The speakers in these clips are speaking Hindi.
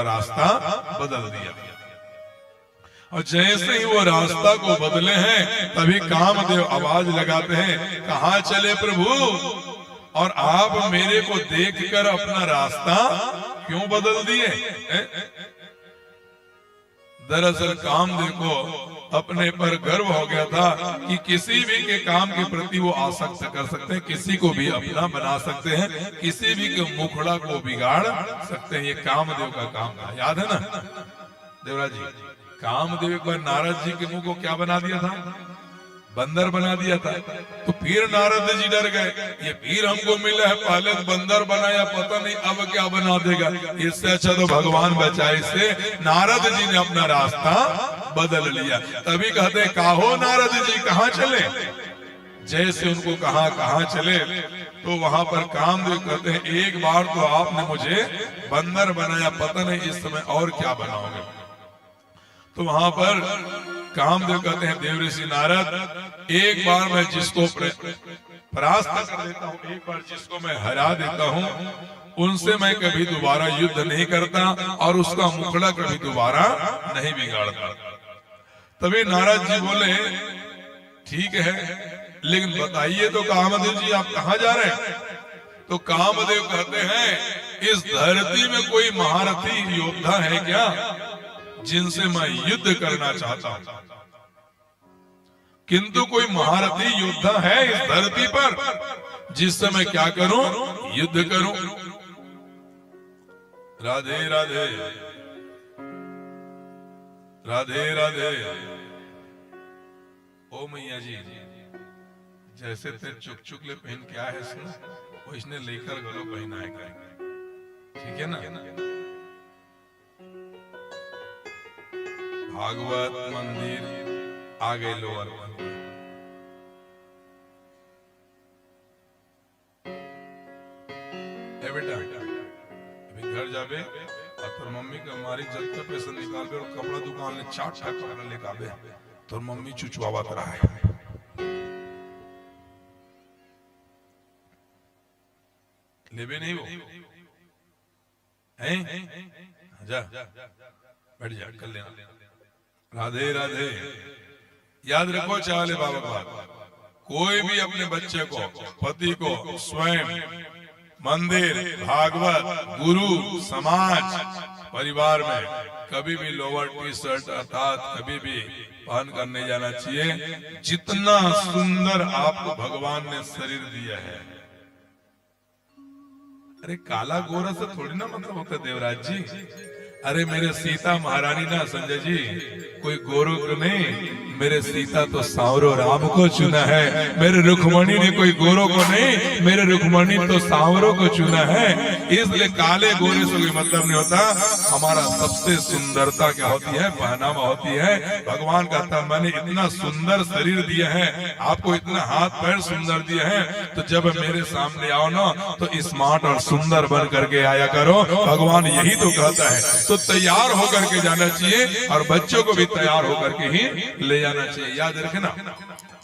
रास्ता बदल दिया। और जैसे ही वो रास्ता को बदले हैं तभी कामदेव आवाज लगाते हैं, कहाँ चले प्रभु, और आप मेरे को देखकर अपना रास्ता क्यों बदल दिए। दरअसल कामदेव को अपने पर गर्व हो गया था कि किसी भी के काम के प्रति वो आसक्त कर सकते हैं, किसी को भी अपना बना सकते हैं, किसी भी के मुखड़ा को बिगाड़ सकते हैं। ये कामदेव का काम था, याद है ना देवराज जी। कामदेव एक बार नारद जी के मुंह को क्या बना दिया था, बंदर बना दिया था। तो फिर नारद जी डर गए, ये फिर हमको मिला है, पहले बंदर बनाया, पता नहीं अब क्या बना देगा, इससे अच्छा तो भगवान बचाए। इससे नारद जी ने अपना रास्ता बदल लिया। तभी कहते हैं, काहो नारद जी कहाँ चले। जैसे उनको कहाँ चले तो वहां पर कामदेव कहते हैं, एक बार तो आपने मुझे बंदर बनाया, पता नहीं इस समय और क्या बनाओगे। तो वहां पर कामदेव कहते हैं, देव ऋषि नारद, एक बार मैं जिसको परास्त कर देता हूँ, एक बार जिसको मैं हरा देता हूँ, उनसे मैं कभी दोबारा युद्ध नहीं करता और उसका मुखड़ा कभी दोबारा नहीं बिगाड़ता। तभी नारद जी बोले, ठीक है, लेकिन बताइए तो कामदेव जी आप कहाँ जा रहे हैं। तो कामदेव कहते हैं, इस धरती में कोई महारथी योद्धा है क्या जिनसे मैं युद्ध करना चाहता हूं। किंतु कोई महारथी योद्धा है इस धरती पर जिससे मैं क्या करूं, युद्ध करूं। राधे राधे राधे राधे। ओ मैया जी, जैसे तेरे चुक चुक ले पहन के आए हैं, वो इसने लेकर गलो पहनाए गए, ठीक है ना। भागवत मंदिर आ गए लोअर मंदिर। बेटा अभी घर जाबे और तोर मम्मी के हमारी जब तक पैसा निकाल के कपड़ा दुकान ले चाट चाट कपड़ा लेके आबे, तोर मम्मी चुचवावत रहा है। लेबे नहीं वो हैं, जा बैठ जा, कर लेना। राधे राधे। याद रखो चाले बाबा बात, कोई भी अपने बच्चे को, पति को स्वयं मंदिर, भागवत, गुरु, समाज, परिवार में कभी भी लोअर टी शर्ट अर्थात कभी भी पहन कर नहीं जाना चाहिए। जितना सुंदर आपको भगवान ने शरीर दिया है, अरे काला गोरा से थोड़ी ना मतलब होता देवराज जी। अरे मेरे सीता महारानी ना संजय जी, कोई गोरू को नहीं, मेरे सीता तो सांवरो राम को चुना है। मेरे रुक्मणी ने कोई गोरो को नहीं, मेरे रुक्मणी तो सांवरो को चुना है। इसलिए काले गोरे से कोई मतलब नहीं होता। हमारा सबसे सुंदरता क्या होती है, पहनावा होती है। भगवान कहता है, मैंने इतना सुंदर शरीर दिया है आपको, इतना हाथ पैर सुंदर दिया है, तो जब मेरे सामने आओ ना तो स्मार्ट और सुंदर बन करके आया करो। भगवान यही तो कहता है। तो तैयार होकर के जाना चाहिए और बच्चों को भी तैयार होकर के ही ले जाना चाहिए। याद रखना,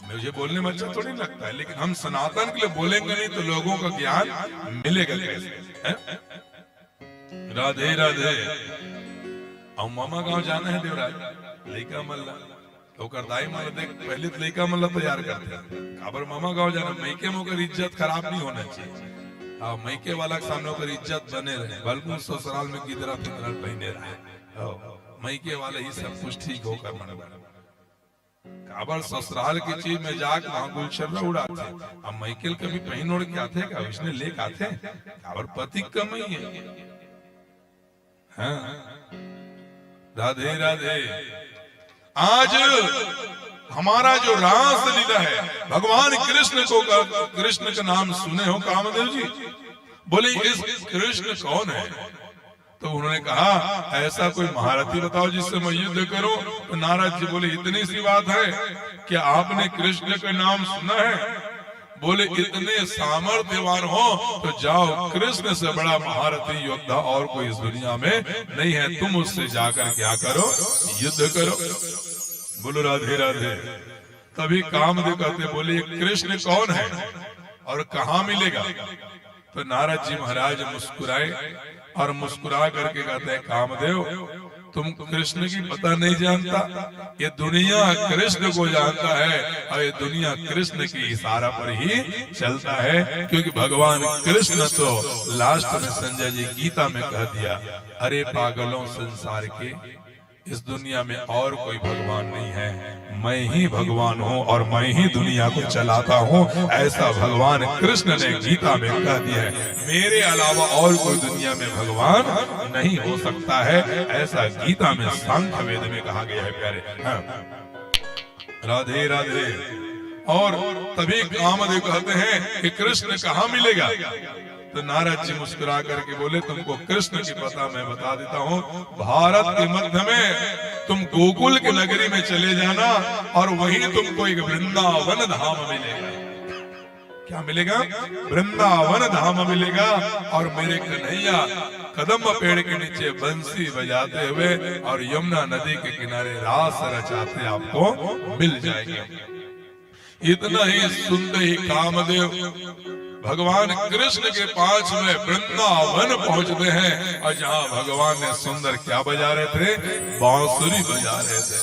मुझे बोलने में अच्छा थोड़ी लगता है, लेकिन हम सनातन के लिए बोलेंगे नहीं तो लोगों का ज्ञान मिलेगा कैसे। राधे राधे। और मामा गांव जाना है देवराज, लइका मल्ला तो दाई माला देख, पहले तो लइका मल्ला तैयार करते हैं, खबर मामा गांव जाना, मैके में होकर इज्जत खराब नहीं होना चाहिए। हाँ, मैके वाला के सामने होकर इज्जत बने रहे, बल्कि ससुराल में गिदरा पिंदरा पहने रहे, मैके वाले ही सब कुछ ठीक होकर मन बना। काबर ससुराल की चीज में जाकर वहां गुलशर्रा उड़ाते, अब मैकेल कभी पहन ओढ़ के आते का, उसने लेके आते काबर पति कम ही है। हाँ, राधे राधे। आज हमारा जो रास लीला है, भगवान कृष्ण को, कृष्ण का नाम सुने हो कामदेव जी? बोले इस कृष्ण कौन है? तो उन्होंने कहा, ऐसा कोई महारथी बताओ जिससे मैं युद्ध करूं। तो नारद जी बोले, इतनी सी बात है कि आपने कृष्ण का नाम सुना है? बोले इतने सामर्थ्यवान हो तो जाओ, कृष्ण से बड़ा महारथी योद्धा और कोई इस दुनिया में नहीं है, तुम उससे जाकर क्या करो, युद्ध करो। बोलो राधे राधे। तभी कामदेव कहते, बोले कृष्ण कौन है और कहाँ मिलेगा? तो नारद जी महाराज मुस्कुराए और मुस्कुरा करके कहते हैं कामदेव तुम कृष्ण की पता नहीं जानता, ये दुनिया कृष्ण को जानता है और ये दुनिया कृष्ण की इशारा पर ही चलता है, क्योंकि भगवान कृष्ण तो लास्ट में संजय जी गीता में कह दिया, अरे पागलों संसार के, इस दुनिया में और कोई भगवान नहीं है, मैं ही भगवान हूँ और मैं ही दुनिया को चलाता हूँ, ऐसा भगवान कृष्ण ने गीता में कह दिया है। मेरे अलावा और कोई दुनिया में भगवान नहीं हो सकता है, ऐसा गीता में सांख्य वेद में कहा गया है प्यारे। हाँ। राधे राधे। और तभी कामदेव कहते हैं कि कृष्ण कहाँ मिलेगा, तो नारद जी मुस्कुरा करके बोले तुमको कृष्ण की पता मैं बता देता हूँ, भारत के मध्य में तुम गोकुल की नगरी में चले जाना और वहीं तुमको एक वृंदावन धाम मिलेगा। क्या मिलेगा? वृंदावन धाम मिलेगा। और मेरे कन्हैया कदम पेड़ के नीचे बंसी बजाते हुए और यमुना नदी के किनारे रास रचाते आपको मिल जाएंगे। इतना ही सुनते ही कामदेव भगवान कृष्ण के पास में वृंदावन पहुंचते हैं और जहाँ भगवान ने सुंदर क्या बजा रहे थे, बांसुरी बजा रहे थे।